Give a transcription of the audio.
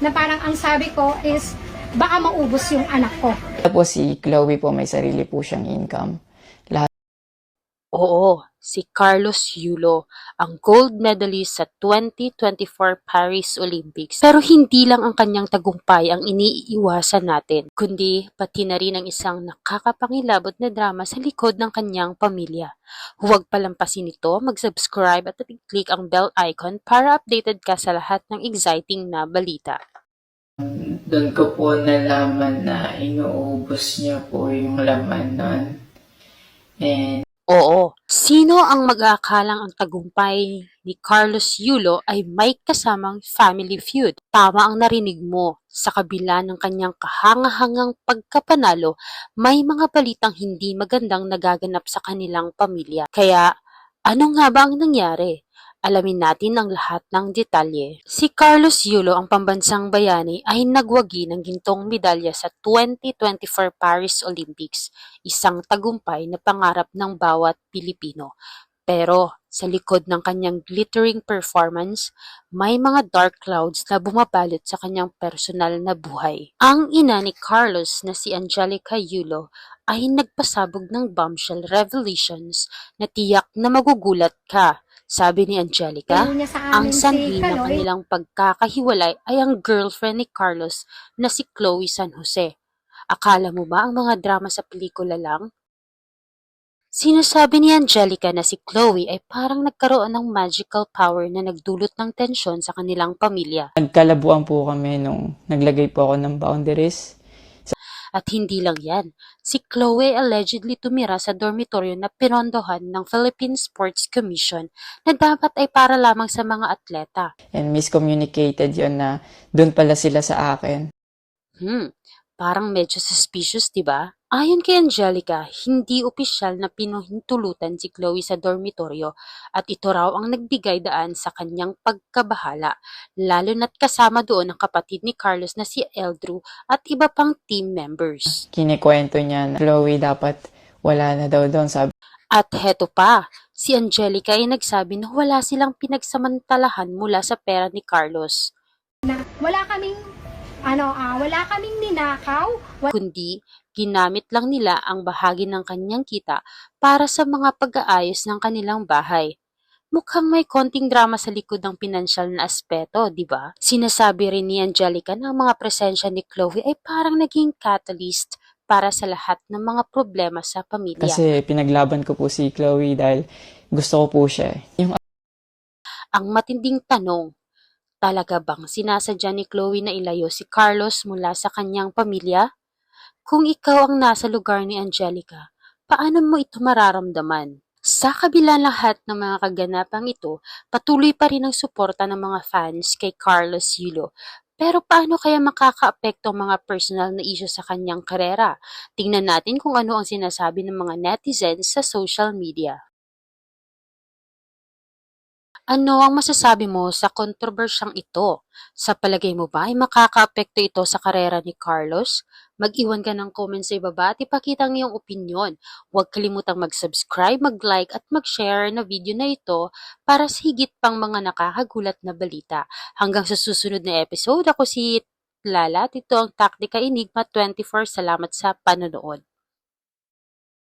na parang ang sabi ko is baka maubos yung anak ko. Po si Chloe po may sarili po siyang income. Oo, si Carlos Yulo, ang gold medalist sa 2024 Paris Olympics. Pero hindi lang ang kanyang tagumpay ang iniiwasan natin, kundi pati na rin ang isang nakakapangilabot na drama sa likod ng kanyang pamilya. Huwag palampasin ito, mag-subscribe at i-click ang bell icon para updated ka sa lahat ng exciting na balita. Doon ko po nalaman na inuubos niya po yung laman nun. And Oo, sino ang mag-aakalang ang tagumpay ni Carlos Yulo ay may kasamang family feud? Tama ang narinig mo, sa kabila ng kanyang kahangahangang pagkapanalo, may mga balitang hindi magandang nagaganap sa kanilang pamilya. Kaya, ano nga ba ang nangyari? Alamin natin ang lahat ng detalye. Si Carlos Yulo, ang pambansang bayani, ay nagwagi ng gintong medalya sa 2024 Paris Olympics, isang tagumpay na pangarap ng bawat Pilipino. Pero sa likod ng kanyang glittering performance, may mga dark clouds na bumabalot sa kanyang personal na buhay. Ang ina ni Carlos na si Angelica Yulo ay nagpasabog ng bombshell revelations na tiyak na magugulat ka. Sabi ni Angelica, Ayaw niya sa ang amin si sanhi ng Kaloy. kanilang pagkakahiwalay ay ang girlfriend ni Carlos na si Chloe San Jose. Akala mo ba ang mga drama sa pelikula lang? Sinasabi ni Angelica na si Chloe ay parang nagkaroon ng magical power na nagdulot ng tensyon sa kanilang pamilya. nagkalabuan po kami nung naglagay po ako ng boundaries. At hindi lang yan, si Chloe allegedly tumira sa dormitoryo na pinondohan ng Philippine Sports Commission na dapat ay para lamang sa mga atleta. And miscommunicated yon na doon pala sila sa akin. Parang medyo suspicious, di ba? Ayon kay Angelica, hindi opisyal na pinuhintulutan si Chloe sa dormitoryo at ito raw ang nagbigay daan sa kanyang pagkabahala, lalo na't kasama doon ang kapatid ni Carlos na si Eldrew at iba pang team members. Kinikwento niya na Chloe dapat wala na daw doon. Sabi At heto pa, si Angelica ay nagsabi na wala silang pinagsamantalahan mula sa pera ni Carlos, Na wala kaming ninakaw. kundi ginamit lang nila ang bahagi ng kanyang kita para sa mga pag-aayos ng kanilang bahay. Mukhang may konting drama sa likod ng pinansyal na aspeto, di ba? Sinasabi rin ni Angelica na ang mga presensya ni Chloe ay parang naging catalyst para sa lahat ng mga problema sa pamilya. kasi pinaglaban ko po si Chloe dahil gusto ko po siya. Yung Ang matinding tanong, talaga bang sinasadya ni Chloe na ilayo si Carlos mula sa kanyang pamilya? Kung ikaw ang nasa lugar ni Angelica, paano mo ito mararamdaman? Sa kabila lahat ng mga kaganapang ito, patuloy pa rin ang suporta ng mga fans kay Carlos Yulo. Pero paano kaya makakaapekto ang mga personal na issue sa kanyang karera? Tingnan natin kung ano ang sinasabi ng mga netizens sa social media. Ano ang masasabi mo sa kontrobersyang ito? Sa palagay mo ba ay makakaapekto ito sa karera ni Carlos? Mag-iwan ka ng comment sa ibaba at ipakita ang iyong opinyon. Huwag kalimutang mag-subscribe, mag-like at mag-share na video na ito para sa higit pang mga nakakagulat na balita. Hanggang sa susunod na episode, ako si Lala at ito ang Taktika Enigma 24. Salamat sa panonood.